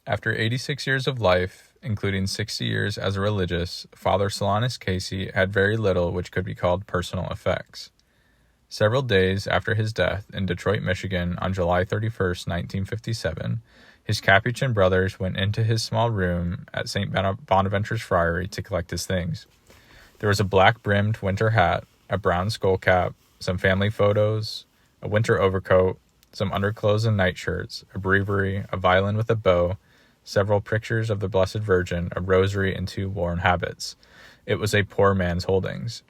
After 86 years of life, including 60 years as a religious, Father Solanus Casey had very little which could be called personal effects. Several days after his death in Detroit, Michigan, on July 31st, 1957, his Capuchin brothers went into his small room at St. Bonaventure's Friary to collect his things. There was a black-brimmed winter hat, a brown skull cap, some family photos, a winter overcoat, some underclothes and nightshirts, a breviary, a violin with a bow, several pictures of the Blessed Virgin, a rosary, and 2 worn habits. It was a poor man's holdings.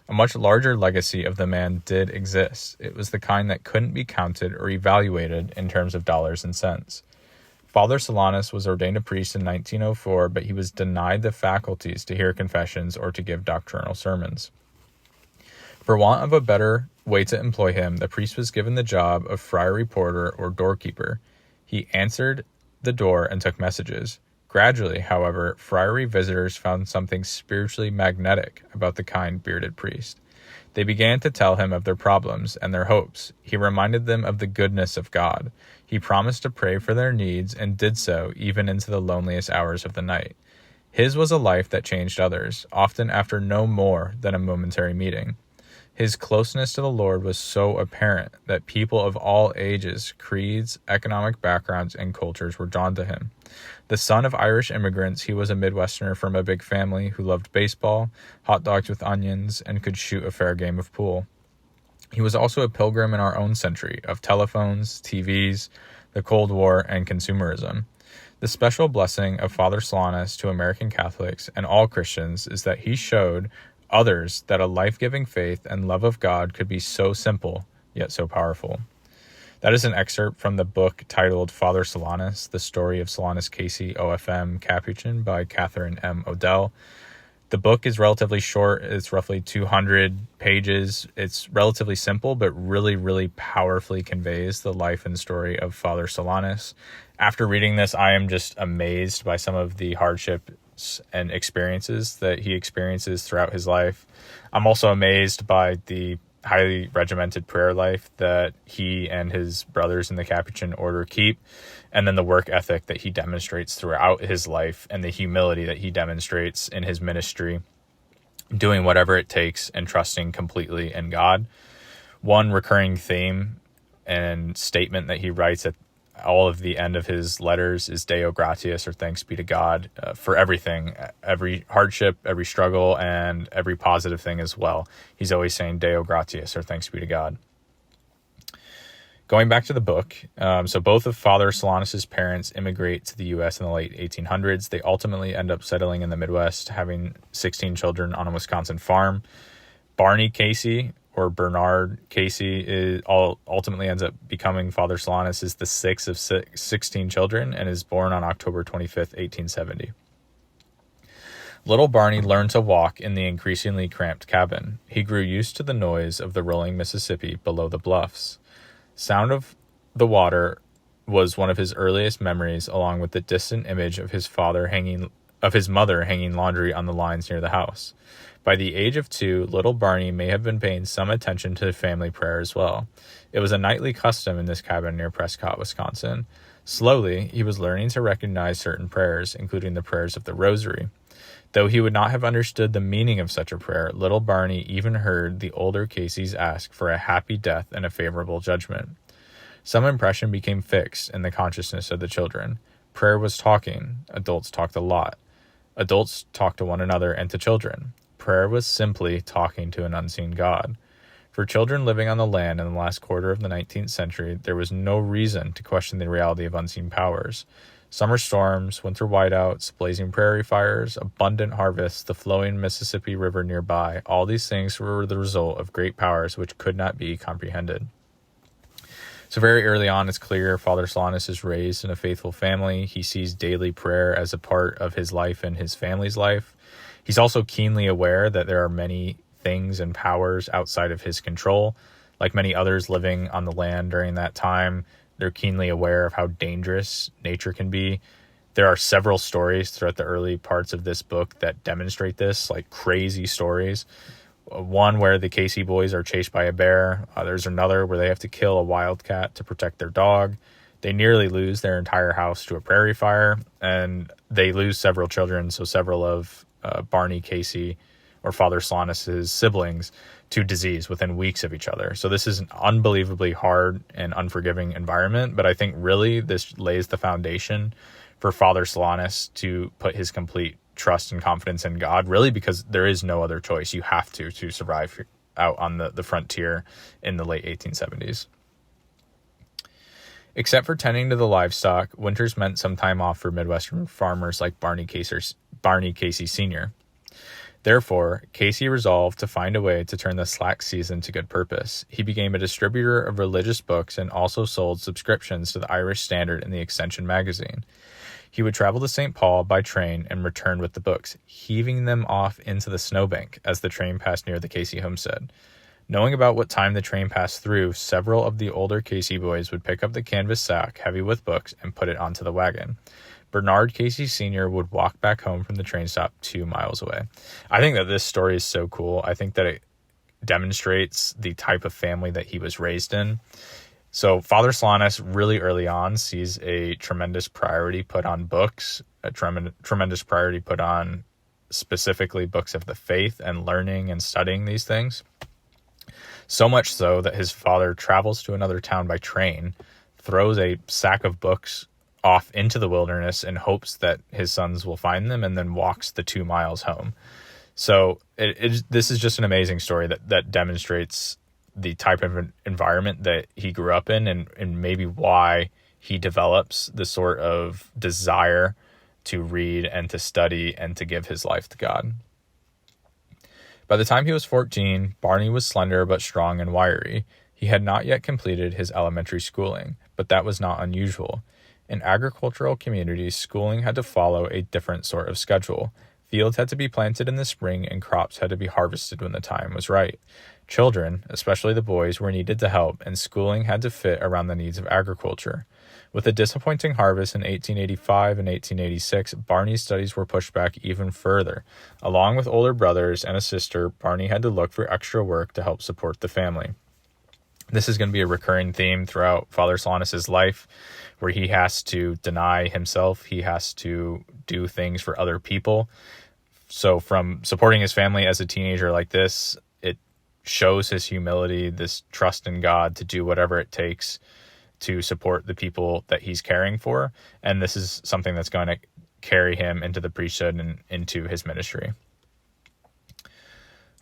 A much larger legacy of the man did exist. It was the kind that couldn't be counted or evaluated in terms of dollars and cents. Father Solanus was ordained a priest in 1904, but he was denied the faculties to hear confessions or to give doctrinal sermons. For want of a better way to employ him, the priest was given the job of friary porter or doorkeeper. He answered the door and took messages. Gradually, however, friary visitors found something spiritually magnetic about the kind bearded priest. They began to tell him of their problems and their hopes. He reminded them of the goodness of God. He promised to pray for their needs and did so even into the loneliest hours of the night. His was a life that changed others, often after no more than a momentary meeting. His closeness to the Lord was so apparent that people of all ages, creeds, economic backgrounds, and cultures were drawn to him. The son of Irish immigrants, he was a Midwesterner from a big family who loved baseball, hot dogs with onions, and could shoot a fair game of pool. He was also a pilgrim in our own century of telephones, TVs, the Cold War, and consumerism. The special blessing of Father Solanus to American Catholics and all Christians is that he showed others that a life-giving faith and love of God could be so simple, yet so powerful. That is an excerpt from the book titled Father Solanus, The Story of Solanus Casey, OFM, Capuchin by Catherine M. Odell. The book is relatively short. It's roughly 200 pages. It's relatively simple, but really, really powerfully conveys the life and story of Father Solanus. After reading this, I am just amazed by some of the hardships and experiences that he experiences throughout his life. I'm also amazed by the highly regimented prayer life that he and his brothers in the Capuchin order keep, and then the work ethic that he demonstrates throughout his life and the humility that he demonstrates in his ministry, doing whatever it takes and trusting completely in God. One recurring theme and statement that he writes at all of the end of his letters is Deo gratias, or thanks be to God, for everything, every hardship, every struggle, and every positive thing as well. He's always saying Deo gratias, or thanks be to God. Going back to the book, so both of Father Solanus' parents immigrate to the U.S. in the late 1800s. They ultimately end up settling in the Midwest, having 16 children on a Wisconsin farm. Barney Casey, or Bernard Casey, ultimately ends up becoming Father Solanus, is the sixth of 16 children and is born on October 25th, 1870. Little Barney learned to walk in the increasingly cramped cabin. He grew used to the noise of the rolling Mississippi below the bluffs. Sound of the water was one of his earliest memories, along with the distant image of his mother hanging laundry on the lines near the house. By the age of 2, little Barney may have been paying some attention to family prayer as well. It was a nightly custom in this cabin near Prescott, Wisconsin. Slowly, he was learning to recognize certain prayers, including the prayers of the Rosary. Though he would not have understood the meaning of such a prayer, little Barney even heard the older Caseys ask for a happy death and a favorable judgment. Some impression became fixed in the consciousness of the children. Prayer was talking. Adults talked a lot. Adults talked to one another and to children. Prayer was simply talking to an unseen God. For children living on the land in the last quarter of the 19th century, there was no reason to question the reality of unseen powers. Summer storms, winter whiteouts, blazing prairie fires, abundant harvests, the flowing Mississippi River nearby, all these things were the result of great powers which could not be comprehended. So very early on, it's clear Father Solanus is raised in a faithful family. He sees daily prayer as a part of his life and his family's life. He's also keenly aware that there are many things and powers outside of his control. Like many others living on the land during that time, they're keenly aware of how dangerous nature can be. There are several stories throughout the early parts of this book that demonstrate this, like crazy stories. One where the Casey boys are chased by a bear. There's another where they have to kill a wildcat to protect their dog. They nearly lose their entire house to a prairie fire, and they lose several children, so several of Barney Casey or Father Solanus' siblings to disease within weeks of each other. So this is an unbelievably hard and unforgiving environment, but I think really this lays the foundation for Father Solanus to put his complete trust and confidence in God, really because there is no other choice. You have to survive out on the frontier in the late 1870s. Except for tending to the livestock, winters meant some time off for Midwestern farmers like Barney Casey Sr. Therefore, Casey resolved to find a way to turn the slack season to good purpose. He became a distributor of religious books and also sold subscriptions to the Irish Standard and the Extension magazine. He would travel to St. Paul by train and return with the books, heaving them off into the snowbank as the train passed near the Casey homestead. Knowing about what time the train passed through, several of the older Casey boys would pick up the canvas sack heavy with books and put it onto the wagon. Bernard Casey Sr. would walk back home from the train stop 2 miles away. I think that this story is so cool. I think that it demonstrates the type of family that he was raised in. So Father Solanus really early on sees a tremendous priority put on books, a tremendous priority put on specifically books of the faith and learning and studying these things. So much so that his father travels to another town by train, throws a sack of books off into the wilderness in hopes that his sons will find them, and then walks the 2 miles home. So this is just an amazing story that demonstrates the type of environment that he grew up in, and maybe why he develops the sort of desire to read and to study and to give his life to God. By the time he was 14, Barney was slender but strong and wiry. He had not yet completed his elementary schooling, but that was not unusual. In agricultural communities, schooling had to follow a different sort of schedule. Fields had to be planted in the spring and crops had to be harvested when the time was right. Children, especially the boys, were needed to help, and schooling had to fit around the needs of agriculture. With a disappointing harvest in 1885 and 1886, Barney's studies were pushed back even further. Along with older brothers and a sister, Barney had to look for extra work to help support the family. This is going to be a recurring theme throughout Father Solanus' life, where he has to deny himself. He has to do things for other people. So from supporting his family as a teenager like this, it shows his humility, this trust in God to do whatever it takes to support the people that he's caring for. And this is something that's going to carry him into the priesthood and into his ministry.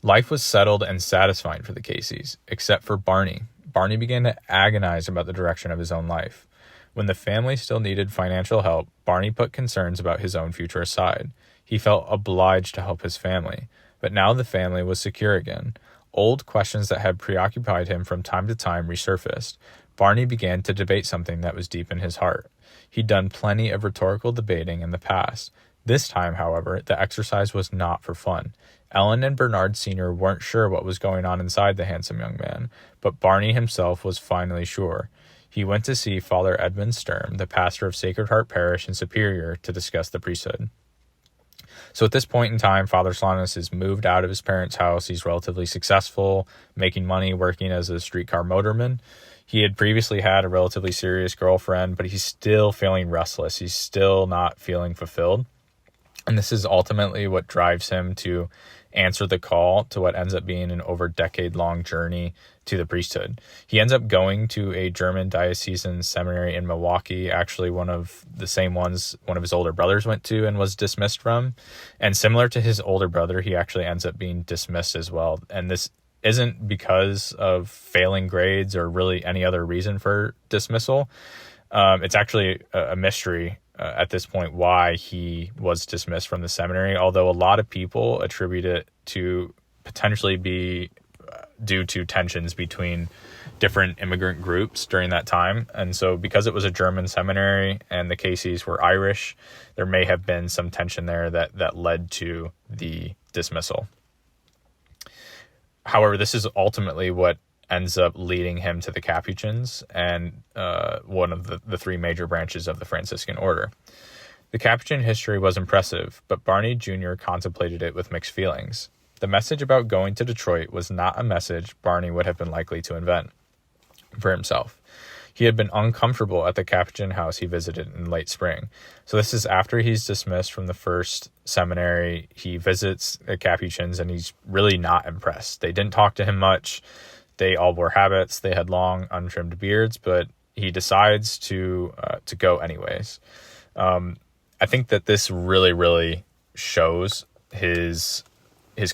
Life was settled and satisfying for the Caseys, except for Barney. Barney began to agonize about the direction of his own life. When the family still needed financial help, Barney put concerns about his own future aside. He felt obliged to help his family, but now the family was secure again. Old questions that had preoccupied him from time to time resurfaced. Barney began to debate something that was deep in his heart. He'd done plenty of rhetorical debating in the past. This time, however, the exercise was not for fun. Ellen and Bernard Sr. weren't sure what was going on inside the handsome young man, but Barney himself was finally sure. He went to see Father Edmund Sturm, the pastor of Sacred Heart Parish in Superior, to discuss the priesthood. So at this point in time, Father Solanus is moved out of his parents' house. He's relatively successful, making money, working as a streetcar motorman. He had previously had a relatively serious girlfriend, but he's still feeling restless. He's still not feeling fulfilled. And this is ultimately what drives him to answer the call to what ends up being an over decade-long journey to the priesthood. He ends up going to a German diocesan seminary in Milwaukee, actually one of the same ones one of his older brothers went to and was dismissed from. And similar to his older brother, he actually ends up being dismissed as well. And this isn't because of failing grades or really any other reason for dismissal. It's actually a mystery at this point why he was dismissed from the seminary, although a lot of people attribute it to potentially be due to tensions between different immigrant groups during that time. And so because it was a German seminary and the Caseys were Irish, there may have been some tension there that led to the dismissal. However, this is ultimately what ends up leading him to the Capuchins and one of the three major branches of the Franciscan order. The Capuchin history was impressive, but Barney Jr. contemplated it with mixed feelings. The message about going to Detroit was not a message Barney would have been likely to invent for himself. He had been uncomfortable at the Capuchin house he visited in late spring. So this is after he's dismissed from the first seminary. He visits the Capuchins, and he's really not impressed. They didn't talk to him much. They all wore habits. They had long, untrimmed beards, but he decides to go anyways. I think that this really, really shows his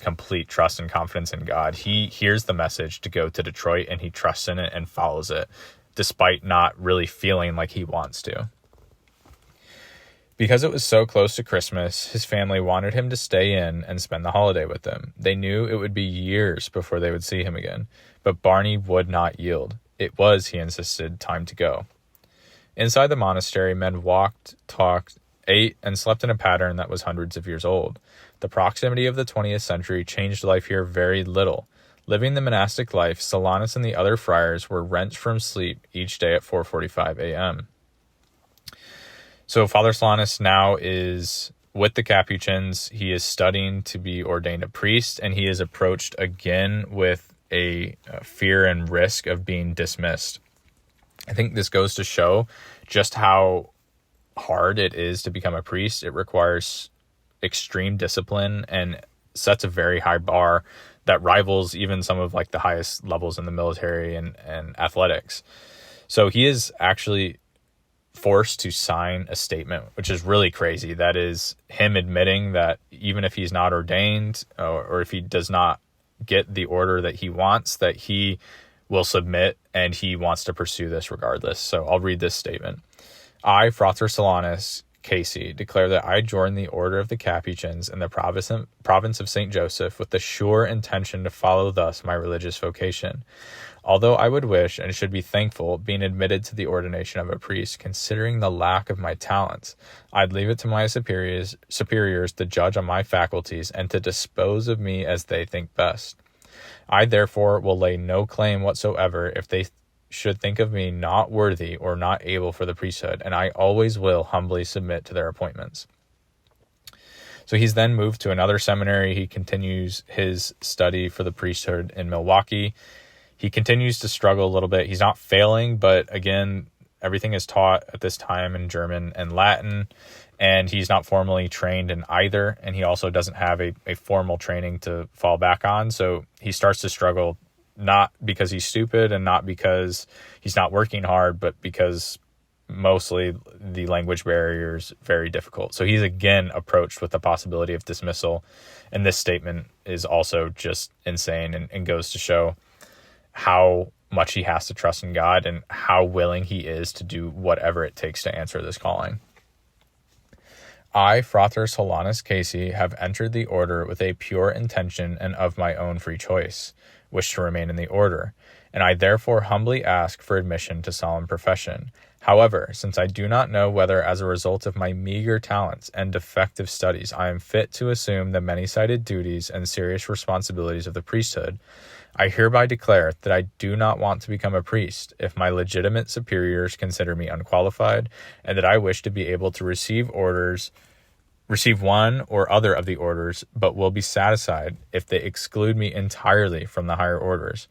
complete trust and confidence in God. He hears the message to go to Detroit, and he trusts in it and follows it, despite not really feeling like he wants to. Because it was so close to Christmas, his family wanted him to stay in and spend the holiday with them. They knew it would be years before they would see him again, but Barney would not yield. It was, he insisted, time to go. Inside the monastery, men walked, talked, ate, and slept in a pattern that was hundreds of years old. The proximity of the 20th century changed life here very little. Living the monastic life, Solanus and the other friars were wrenched from sleep each day at 4:45 a.m. So Father Solanus now is with the Capuchins. He is studying to be ordained a priest, and he is approached again with a fear and risk of being dismissed. I think this goes to show just how hard it is to become a priest. It requires extreme discipline and sets a very high bar that rivals even some of like the highest levels in the military and athletics. So he is actually forced to sign a statement, which is really crazy. That is him admitting that even if he's not ordained or if he does not get the order that he wants, that he will submit and he wants to pursue this regardless. So I'll read this statement. I, Frater Solanus, Casey, declare that I join the order of the Capuchins in the province of St. Joseph with the sure intention to follow thus my religious vocation. Although I would wish and should be thankful being admitted to the ordination of a priest, considering the lack of my talents, I'd leave it to my superiors to judge on my faculties and to dispose of me as they think best. I therefore will lay no claim whatsoever if they should think of me not worthy or not able for the priesthood, and I always will humbly submit to their appointments. So he's then moved to another seminary. He continues his study for the priesthood in Milwaukee. He continues to struggle a little bit. He's not failing, but again, everything is taught at this time in German and Latin, and he's not formally trained in either, and he also doesn't have a formal training to fall back on. So he starts to struggle, not because he's stupid and not because he's not working hard, but because mostly the language barrier is very difficult. So he's again approached with the possibility of dismissal, and this statement is also just insane and goes to show how much he has to trust in God and how willing he is to do whatever it takes to answer this calling. I, Frater Solanus Casey, have entered the order with a pure intention and of my own free choice, wish to remain in the order, and I therefore humbly ask for admission to solemn profession. However, since I do not know whether as a result of my meager talents and defective studies I am fit to assume the many-sided duties and serious responsibilities of the priesthood, I hereby declare that I do not want to become a priest if my legitimate superiors consider me unqualified, and that I wish to be able to receive one or other of the orders, but will be satisfied if they exclude me entirely from the higher orders.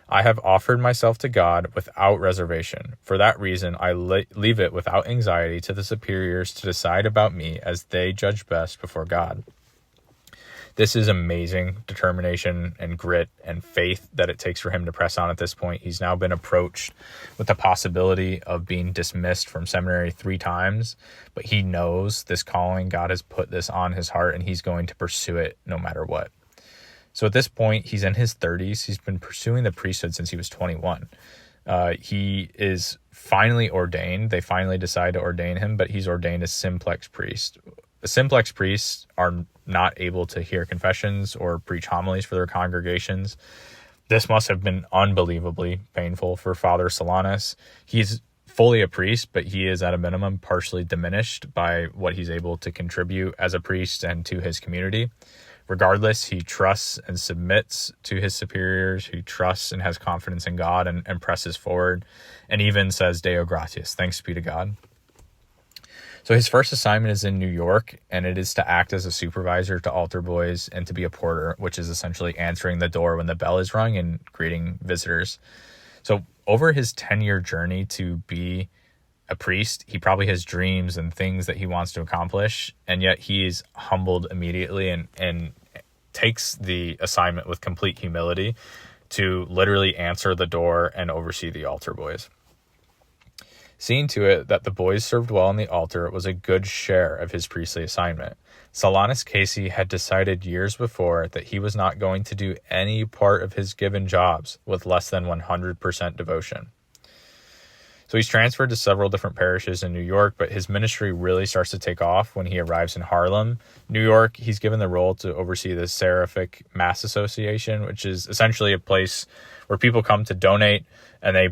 I have offered myself to God without reservation. For that reason, I leave it without anxiety to the superiors to decide about me as they judge best before God. This is amazing determination and grit and faith that it takes for him to press on at this point. He's now been approached with the possibility of being dismissed from seminary 3 times, but he knows this calling. God has put this on his heart, and he's going to pursue it no matter what. So at this point, he's in his 30s. He's been pursuing the priesthood since he was 21. He is finally ordained. They finally decide to ordain him, but he's ordained as simplex priest. The simplex priests are not able to hear confessions or preach homilies for their congregations. This must have been unbelievably painful for Father Solanus. He's fully a priest, but he is at a minimum partially diminished by what he's able to contribute as a priest and to his community. Regardless, he trusts and submits to his superiors, who trusts and has confidence in God and presses forward, and even says Deo gratias, thanks be to God. So his first assignment is in New York, and it is to act as a supervisor to altar boys and to be a porter, which is essentially answering the door when the bell is rung and greeting visitors. So over his 10-year journey to be a priest, he probably has dreams and things that he wants to accomplish, and yet he is humbled immediately and takes the assignment with complete humility to literally answer the door and oversee the altar boys. Seeing to it that the boys served well on the altar was a good share of his priestly assignment. Solanus Casey had decided years before that he was not going to do any part of his given jobs with less than 100% devotion. So he's transferred to several different parishes in New York, but his ministry really starts to take off when he arrives in Harlem, New York. He's given the role to oversee the Seraphic Mass Association, which is essentially a place where people come to donate, and they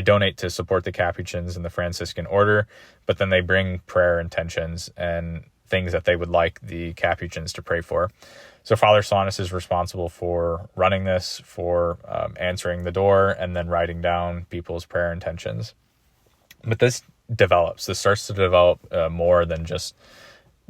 donate to support the Capuchins and the Franciscan order, but then they bring prayer intentions and things that they would like the Capuchins to pray for. So Father Solanus is responsible for running this, for answering the door, and then writing down people's prayer intentions. But this starts to develop more than just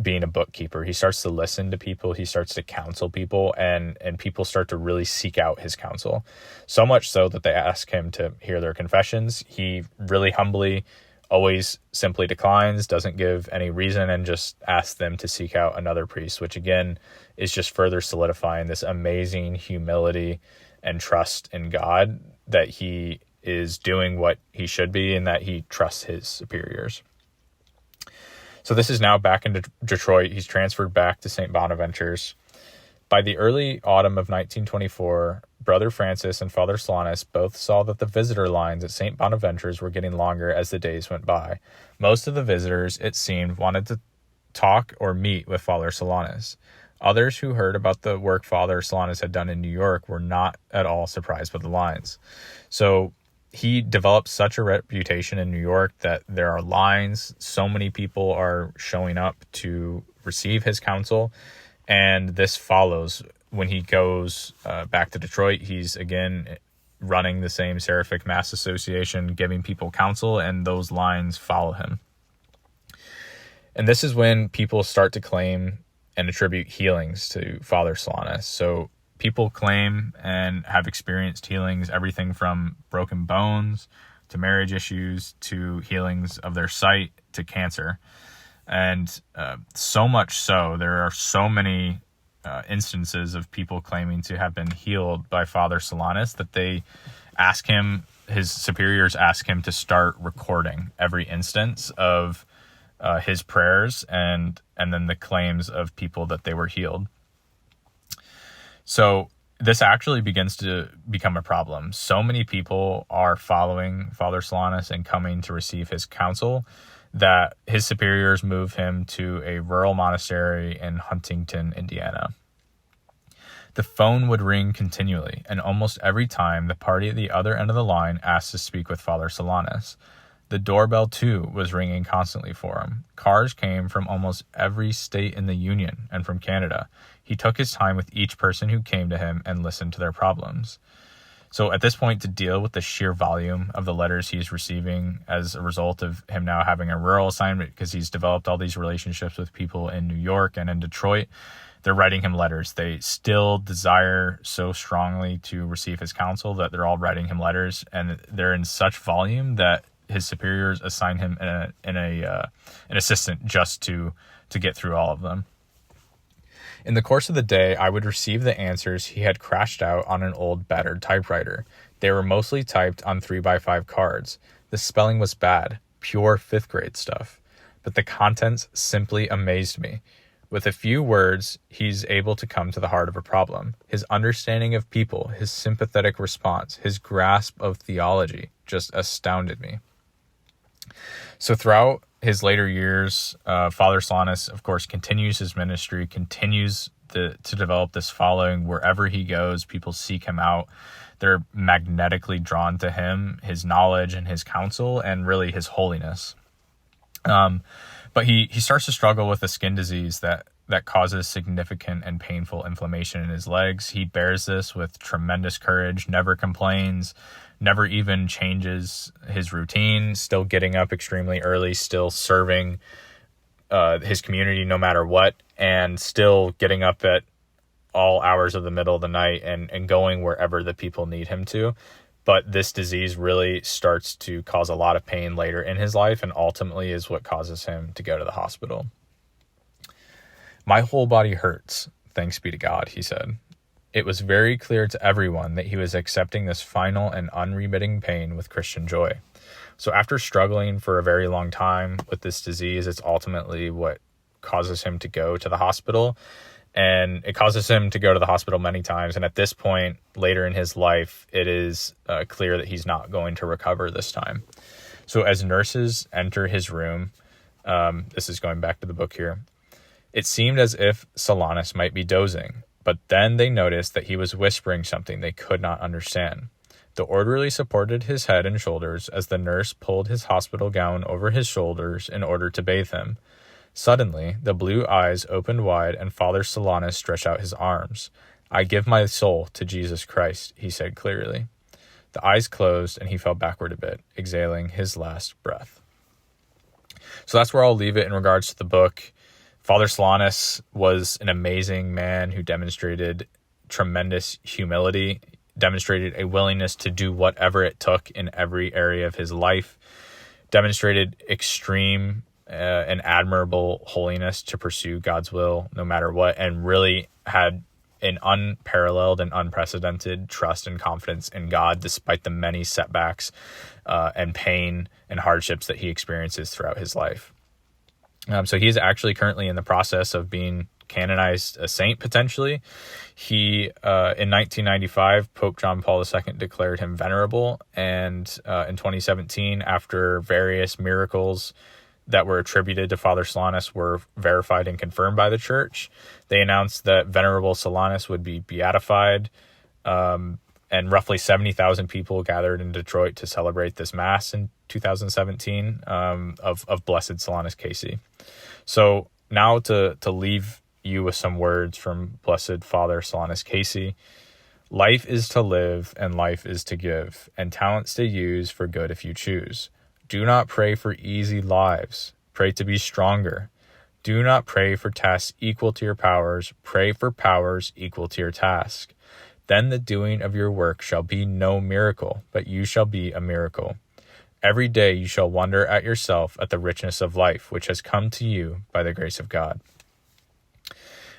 being a bookkeeper. He starts to listen to people, he starts to counsel people, and people start to really seek out his counsel. So much so that they ask him to hear their confessions. He really humbly always simply declines, doesn't give any reason, and just asks them to seek out another priest, which again is just further solidifying this amazing humility and trust in God, that he is doing what he should be and that he trusts his superiors. So this is now back in Detroit. He's transferred back to St. Bonaventure's. By the early autumn of 1924, Brother Francis and Father Solanus both saw that the visitor lines at St. Bonaventure's were getting longer as the days went by. Most of the visitors, it seemed, wanted to talk or meet with Father Solanus. Others who heard about the work Father Solanus had done in New York were not at all surprised by the lines. So he developed such a reputation in New York that there are lines. So many people are showing up to receive his counsel. And this follows when he goes back to Detroit. He's again running the same Seraphic Mass Association, giving people counsel, and those lines follow him. And this is when people start to claim and attribute healings to Father Solanus. So people claim and have experienced healings, everything from broken bones to marriage issues to healings of their sight to cancer. And so much so, there are so many instances of people claiming to have been healed by Father Solanus that they ask him, his superiors ask him to start recording every instance of his prayers and then the claims of people that they were healed. So this actually begins to become a problem. So many people are following Father Solanus and coming to receive his counsel that his superiors move him to a rural monastery in Huntington, Indiana. The phone would ring continually, and almost every time the party at the other end of the line asked to speak with Father Solanus. The doorbell, too, was ringing constantly for him. Cars came from almost every state in the Union and from Canada. He took his time with each person who came to him and listened to their problems. So at this point, to deal with the sheer volume of the letters he's receiving as a result of him now having a rural assignment, because he's developed all these relationships with people in New York and in Detroit, they're writing him letters. They still desire so strongly to receive his counsel that they're all writing him letters, and they're in such volume that his superiors assign him an assistant just to get through all of them. In the course of the day, I would receive the answers he had crashed out on an old battered typewriter. They were mostly typed on 3x5 cards. The spelling was bad, pure 5th grade stuff, but the contents simply amazed me. With a few words, he's able to come to the heart of a problem. His understanding of people, his sympathetic response, his grasp of theology just astounded me. So throughout his later years, Father Solanus, of course, continues his ministry, continues to develop this following. Wherever he goes, people seek him out. They're magnetically drawn to him, his knowledge and his counsel, and really his holiness. But he starts to struggle with a skin disease that causes significant and painful inflammation in his legs. He bears this with tremendous courage, never complains, never even changes his routine, still getting up extremely early, still serving his community no matter what, and still getting up at all hours of the middle of the night and going wherever the people need him to. But this disease really starts to cause a lot of pain later in his life, and ultimately is what causes him to go to the hospital. "My whole body hurts, thanks be to God," he said. It was very clear to everyone that he was accepting this final and unremitting pain with Christian joy. So after struggling for a very long time with this disease, it's ultimately what causes him to go to the hospital. And it causes him to go to the hospital many times. And at this point, later in his life, it is clear that he's not going to recover this time. So as nurses enter his room, this is going back to the book here, it seemed as if Solanus might be dozing, but then they noticed that he was whispering something they could not understand. The orderly supported his head and shoulders as the nurse pulled his hospital gown over his shoulders in order to bathe him. Suddenly, the blue eyes opened wide and Father Solanus stretched out his arms. "I give my soul to Jesus Christ," he said clearly. The eyes closed and he fell backward a bit, exhaling his last breath. So that's where I'll leave it in regards to the book. Father Solanus was an amazing man who demonstrated tremendous humility, demonstrated a willingness to do whatever it took in every area of his life, demonstrated extreme and admirable holiness to pursue God's will no matter what, and really had an unparalleled and unprecedented trust and confidence in God despite the many setbacks and pain and hardships that he experiences throughout his life. So he's actually currently in the process of being canonized a saint, potentially. He, in 1995, Pope John Paul II declared him venerable. And in 2017, after various miracles that were attributed to Father Solanus were verified and confirmed by the church, they announced that Venerable Solanus would be beatified. And roughly 70,000 people gathered in Detroit to celebrate this Mass in 2017 of Blessed Solanus Casey. So now to leave you with some words from Blessed Father Solanus Casey. "Life is to live and life is to give, and talents to use for good if you choose. Do not pray for easy lives. Pray to be stronger. Do not pray for tasks equal to your powers. Pray for powers equal to your task. Then the doing of your work shall be no miracle, but you shall be a miracle. Every day you shall wonder at yourself at the richness of life, which has come to you by the grace of God."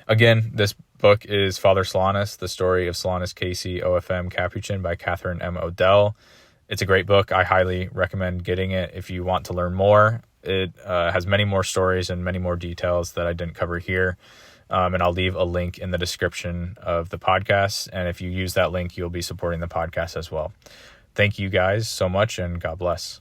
Again, this book is Father Solanus, The Story of Solanus Casey, OFM Capuchin by Catherine M. Odell. It's a great book. I highly recommend getting it if you want to learn more. It has many more stories and many more details that I didn't cover here. And I'll leave a link in the description of the podcast. And if you use that link, you'll be supporting the podcast as well. Thank you guys so much, and God bless.